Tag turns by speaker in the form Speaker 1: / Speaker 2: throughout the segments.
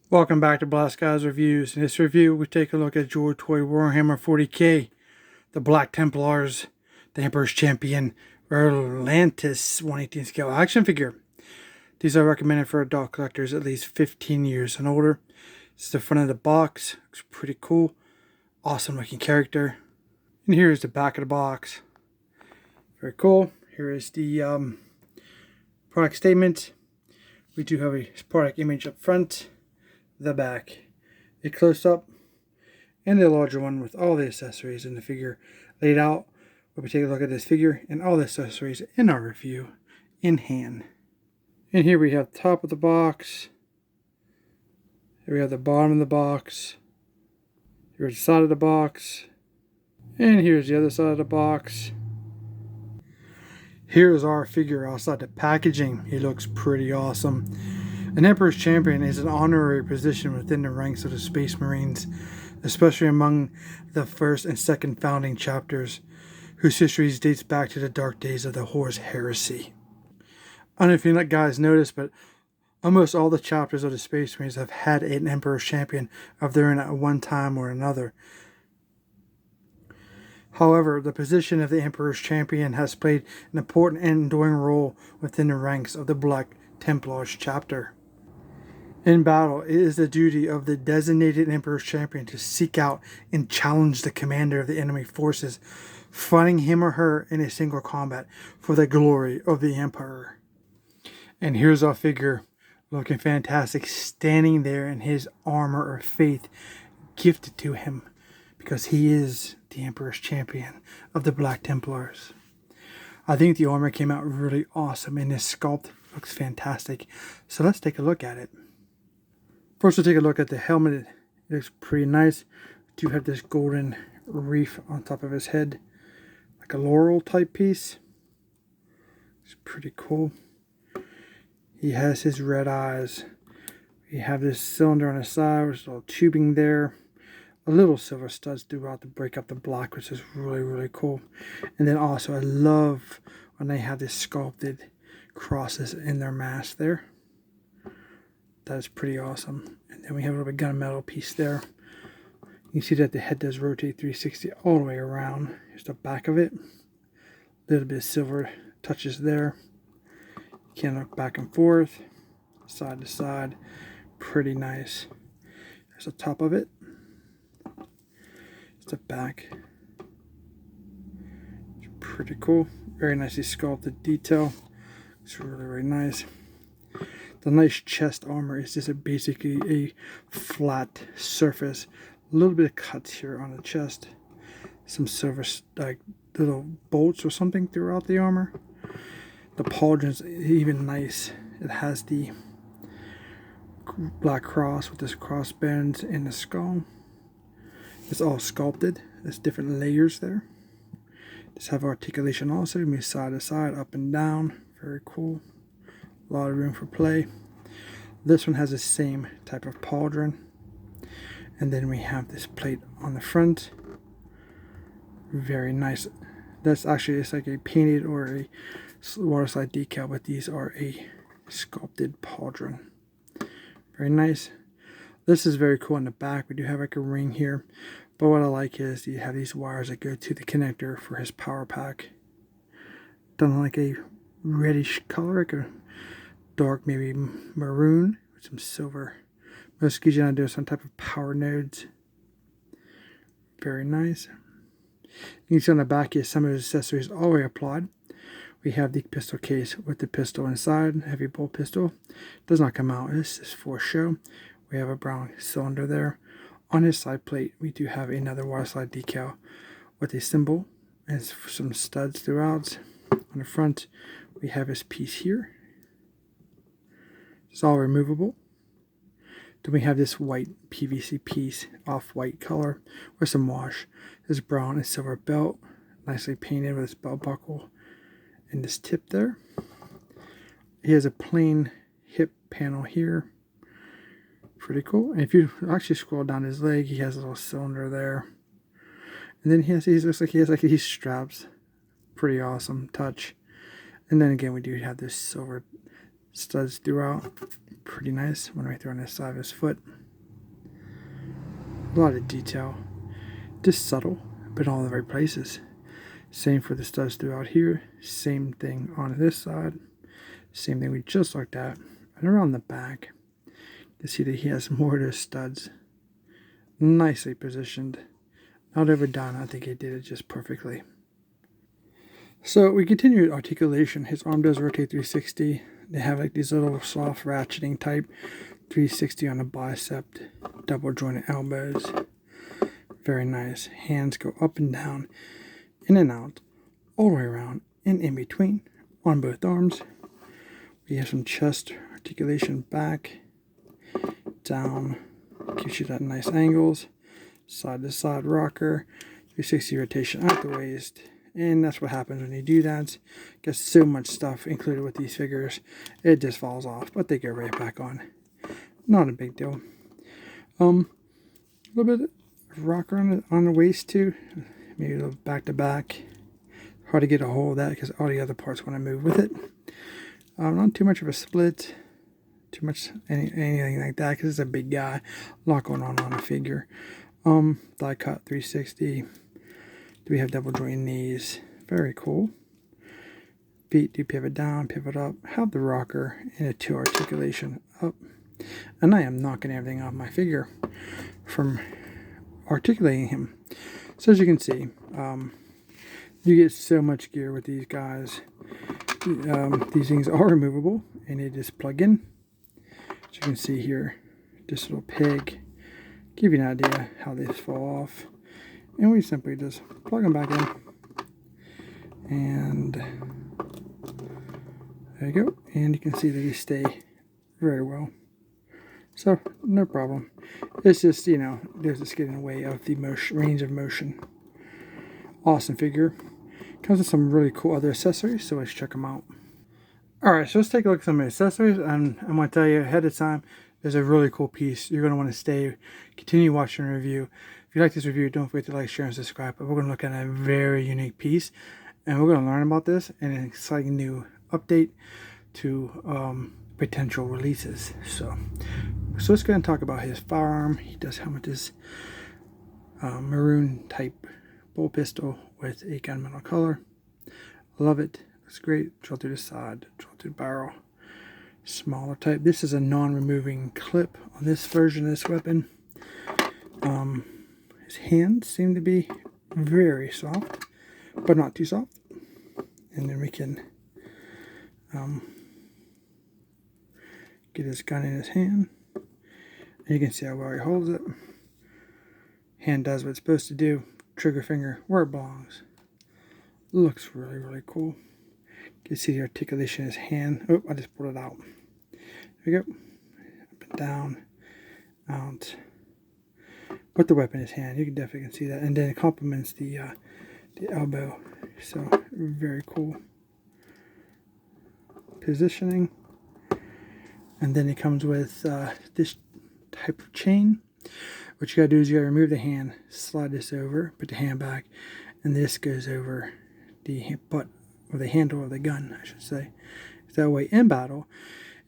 Speaker 1: Welcome back to Blast Guys Reviews. In this review, we take a look at Joytoy Warhammer 40k, the Black Templars, the Emperor's Champion, Rolantus 1/18 scale action figure. These are recommended for adult collectors at least 15 years and older. This is the front of the box. Looks pretty cool. Awesome looking character. And here is the back of the box. Very cool. Here is the product statement. We do have a product image up front, the back, a close-up, and a larger one with all the accessories in the figure laid out. We'll be taking a look at this figure and all the accessories in our review in hand. And here we have the top of the box. Here we have the bottom of the box. Here's the side of the box. And here's the other side of the box. Here's our figure outside the packaging. He looks pretty awesome. An Emperor's Champion is an honorary position within the ranks of the Space Marines, especially among the first and second founding chapters, whose histories dates back to the dark days of the Horus Heresy. I don't know if you guys noticed, but almost all the chapters of the Space Marines have had an Emperor's Champion of their own at one time or another. However, the position of the Emperor's Champion has played an important and enduring role within the ranks of the Black Templars chapter. In battle, it is the duty of the designated Emperor's Champion to seek out and challenge the commander of the enemy forces, fighting him or her in a single combat for the glory of the Emperor. And here's our figure, looking fantastic, standing there in his armor of faith gifted to him, because he is the Emperor's Champion of the Black Templars. I think the armor came out really awesome, and this sculpt looks fantastic. So let's take a look at it. First, we'll take a look at the helmet. It looks pretty nice. We do have this golden wreath on top of his head, like a laurel type piece. It's pretty cool. He has his red eyes. We have this cylinder on the side with a little tubing there. A little silver studs throughout to break up the black, which is really, really cool. And then also, I love when they have this sculpted crosses in their mask there. That is pretty awesome. And then we have a little bit gunmetal piece there. You can see that the head does rotate 360 all the way around. Here's the back of it. A little bit of silver touches there. You can look back and forth, side to side. Pretty nice. There's the top of it. It's the back. It's pretty cool. Very nicely sculpted detail. It's really, really nice. The nice chest armor is just basically a flat surface. A little bit of cuts here on the chest. Some silver like little bolts or something throughout the armor. The pauldron's even nice. It has the black cross with this crossbones in the skull. It's all sculpted. There's different layers there. Just have articulation also. Move side to side, up and down. Very cool. A lot of room for play. This one has the same type of pauldron. And then we have this plate on the front. Very nice. That's actually, it's like a painted or a waterslide decal, but these are a sculpted pauldron. Very nice. This is very cool in the back. We do have like a ring here. But what I like is you have these wires that go to the connector for his power pack. Done like a reddish color, like a dark maybe maroon with some silver. Most gives you an idea of some type of power nodes. Very nice. You can see on the back here some of the accessories already applied. We have the pistol case with the pistol inside, heavy bolt pistol. Does not come out. This is for show. We have a brown cylinder there. On his side plate, we do have another waterslide decal with a symbol and some studs throughout. On the front, we have his piece here. It's all removable. Then we have this white PVC piece, off-white color, with some wash. This brown and silver belt, nicely painted with this belt buckle and this tip there. He has a plain hip panel here. Pretty cool. And if you actually scroll down his leg, he has a little cylinder there. And then he looks like he has these straps. Pretty awesome touch. And then again, we do have this silver Studs throughout. Pretty nice. One right there on the side of his foot. A lot of detail. Just subtle, but all in the right places. Same for the studs throughout here. Same thing on this side. Same thing we just looked at. And around the back, you see that he has more of those studs. Nicely positioned. Not overdone. I think he did it just perfectly. So we continue with articulation. His arm does rotate 360. They have like these little soft ratcheting type 360 on the bicep. Double jointed elbows. Very nice. Hands go up and down, in and out, all the way around, and in between on both arms. We have some chest articulation back, down, gives you that nice angles, side to side rocker, 360 rotation at the waist. And that's what happens when you do that. Get so much stuff included with these figures, it just falls off, but they go right back on. Not a big deal. A little bit rocker on the waist too, maybe a little back to back. Hard to get a hold of that because all the other parts want to move with it. Not too much of a split, too much anything like that because it's a big guy. A lot going on the figure. Die cut 360. Do we have double joint knees? Very cool. Feet do pivot down, pivot up. Have the rocker and a 2 articulation up. And I am knocking everything off my figure from articulating him. So as you can see, you get so much gear with these guys. These things are removable and they just plug in. As you can see here, this little peg, give you an idea how they fall off. And we simply just plug them back in. And there you go. And you can see that they stay very well. So, no problem. It's just, you know, there's just getting in the way of the range of motion. Awesome figure. Comes with some really cool other accessories, so let's check them out. Alright, so let's take a look at some of the accessories. And I'm going to tell you ahead of time, there's a really cool piece. You're going to want to continue watching the review. If you like this review, don't forget to like, share, and subscribe. But we're going to look at a very unique piece. And we're going to learn about this and an exciting new update to potential releases. So let's go and talk about his firearm. He does come with this maroon type bolt pistol with a gunmetal color. Love it. Looks great. Drill through the side, drill through the barrel. Smaller type. This is a non-removing clip on this version of this weapon. His hands seem to be very soft, but not too soft. And then we can get his gun in his hand. And you can see how well he holds it. Hand does what it's supposed to do. Trigger finger where it belongs. Looks really, really cool. You can see the articulation in his hand. Oh, I just pulled it out. There we go. Up and down. Out. With the weapon in his hand. You can definitely see that. And then it complements the elbow. So, very cool. Positioning. And then it comes with this type of chain. What you gotta do is you gotta remove the hand, slide this over, put the hand back, and this goes over the butt or the handle of the gun, I should say. That way, in battle,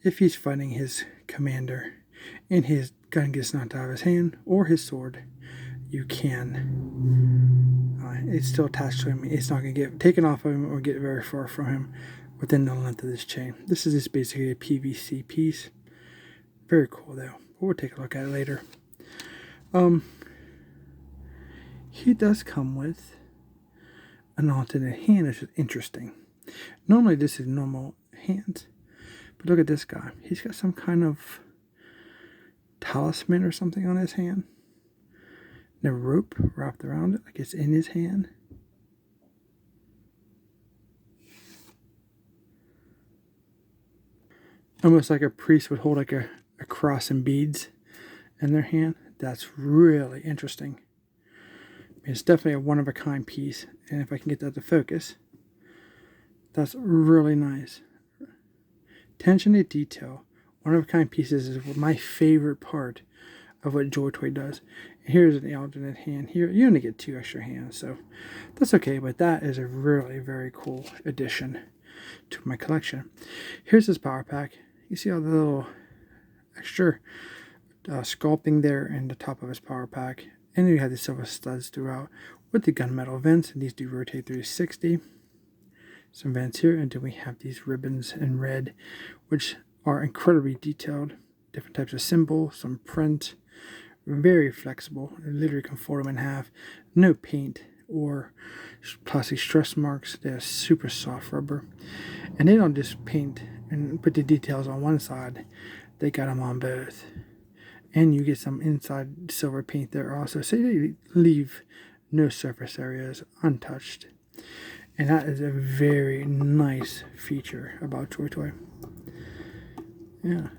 Speaker 1: if he's fighting his commander and his gun gets knocked out of his hand or his sword, you can. It's still attached to him. It's not gonna get taken off of him or get very far from him within the length of this chain. This is just basically a PVC piece. Very cool though. We'll take a look at it later. He does come with an alternate hand, which is interesting. Normally this is normal hands, but look at this guy. He's got some kind of talisman or something on his hand. And a rope wrapped around it, like it's in his hand. Almost like a priest would hold like a cross and beads in their hand. That's really interesting. I mean, it's definitely a one-of-a-kind piece. And if I can get that to focus, that's really nice. Attention to detail. One-of-a-kind pieces is my favorite part of what Joytoy does. Here's an alternate hand. Here, you only get 2 extra hands, so that's okay. But that is a really very cool addition to my collection. Here's his power pack. You see all the little extra sculpting there in the top of his power pack. And then you have the silver studs throughout with the gunmetal vents, and these do rotate 360. Some vents here, and then we have these ribbons in red, which are incredibly detailed. Different types of symbols, some print, very flexible. You literally can fold them in half. No paint or plastic stress marks. They're super soft rubber. And they don't just paint and put the details on one side. They got them on both. And you get some inside silver paint there also. So they leave no surface areas untouched. And that is a very nice feature about Joytoy. Yeah.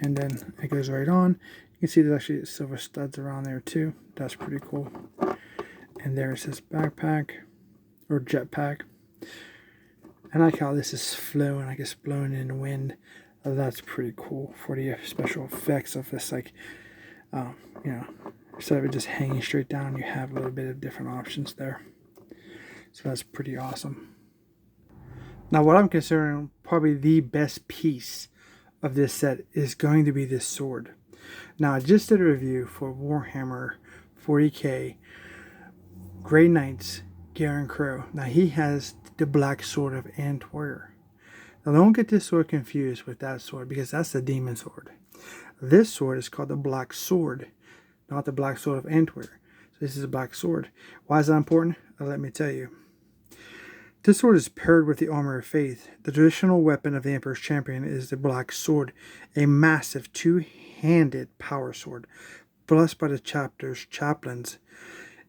Speaker 1: And then it goes right on. You can see there's actually silver studs around there too. That's pretty cool. And there's his backpack or jetpack. I like how this is flowing, I guess, blowing in the wind. That's pretty cool for the special effects of this, like, you know, instead of it just hanging straight down, you have a little bit of different options there. So that's pretty awesome. Now, what I'm considering probably the best piece of this set is going to be this sword. Now, I just did a review for Warhammer 40k Grey Knights Garen Crow. Now, he has the black sword of Antwerp. Now, don't get this sword confused with that sword, because that's the demon sword. This sword is called the Black Sword, not the Black Sword of Antwerp. So this is a black sword. Why is that important? Let me tell you. This sword is paired with the Armor of Faith. The traditional weapon of the Emperor's Champion is the Black Sword, a massive two-handed power sword, blessed by the chapter's chaplains.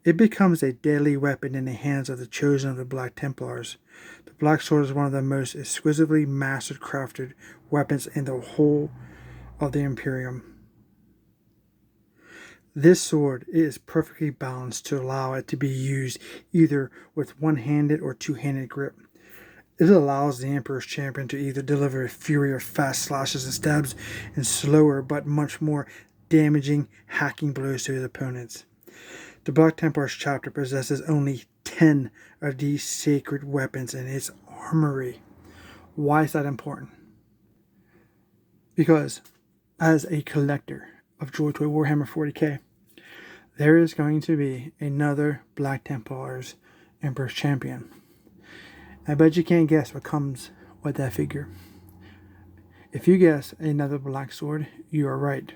Speaker 1: It becomes a deadly weapon in the hands of the chosen of the Black Templars. The Black Sword is one of the most exquisitely mastered crafted weapons in the whole of the Imperium. This sword is perfectly balanced to allow it to be used either with one-handed or two-handed grip. It allows the Emperor's Champion to either deliver a fury of fast slashes and stabs and slower but much more damaging hacking blows to his opponents. The Black Templars chapter possesses only 10 of these sacred weapons in its armory. Why is that important? Because as a collector of Joytoy Warhammer 40k, there is going to be another Black Templars Emperor's Champion. I bet you can't guess what comes with that figure. If you guess another black sword, you are right.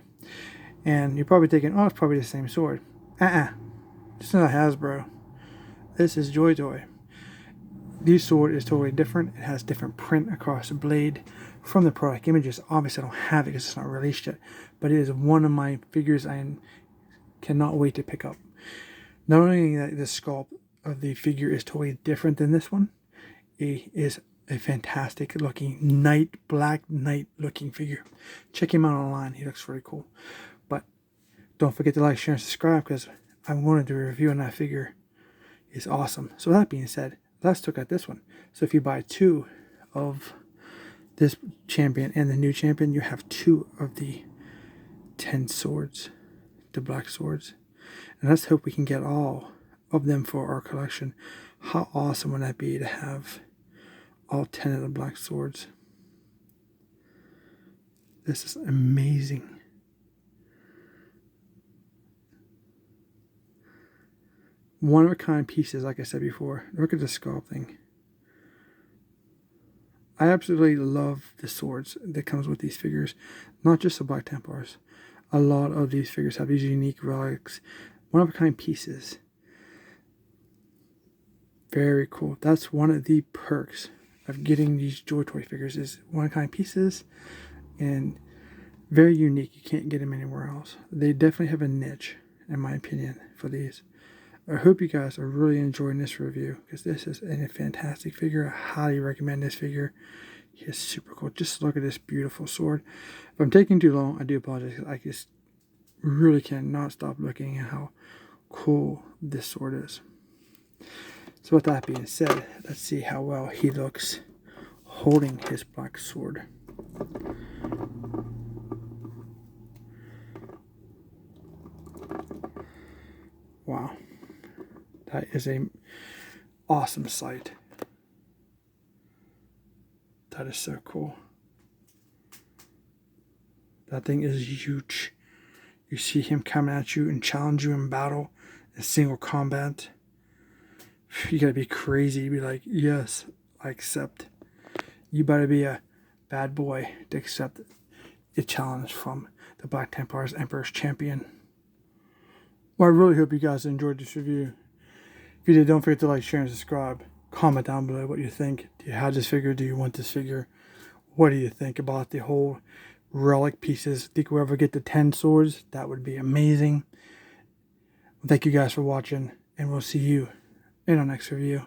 Speaker 1: And you're probably thinking, oh, it's probably the same sword. It's not Hasbro. This is Joytoy. This sword is totally different. It has different print across the blade from the product images. Obviously, I don't have it because it's not released yet. But it is one of my figures I cannot wait to pick up. Not only that the sculpt of the figure is totally different than this one, it is a fantastic looking black knight looking figure. Check him out online. He looks really cool. But don't forget to like, share, and subscribe, because I'm going to do a review on that figure. It's awesome. So that being said, let's look at this one. So if you buy 2 of this champion and the new champion, you have 2 of the 10 swords, the black swords. And let's hope we can get all of them for our collection. How awesome would that be to have all 10 of the black swords? This is amazing. One-of-a-kind pieces, like I said before. Look at the sculpting. I absolutely love the swords that comes with these figures. Not just the Black Templars. A lot of these figures have these unique relics. One-of-a-kind pieces. Very cool. That's one of the perks of getting these Joytoy figures, is one-of-a-kind pieces. And very unique. You can't get them anywhere else. They definitely have a niche, in my opinion, for these. I hope you guys are really enjoying this review, because this is a fantastic figure. I highly recommend this figure. He is super cool. Just look at this beautiful sword. If I'm taking too long, I do apologize. I just really cannot stop looking at how cool this sword is. So with that being said, let's see how well he looks holding his black sword. Wow. That is an awesome sight. That is so cool. That thing is huge. You see him coming at you and challenge you in battle, in single combat. You gotta be crazy to be like, yes, I accept. You better be a bad boy to accept a challenge from the Black Templars Emperor's Champion. Well, I really hope you guys enjoyed this review. If you did, don't forget to like, share, and subscribe. Comment down below what you think. Do you have this figure? Do you want this figure? What do you think about the whole relic pieces? Think we'll ever get to 10 swords? That would be amazing. Thank you guys for watching, and we'll see you in our next review.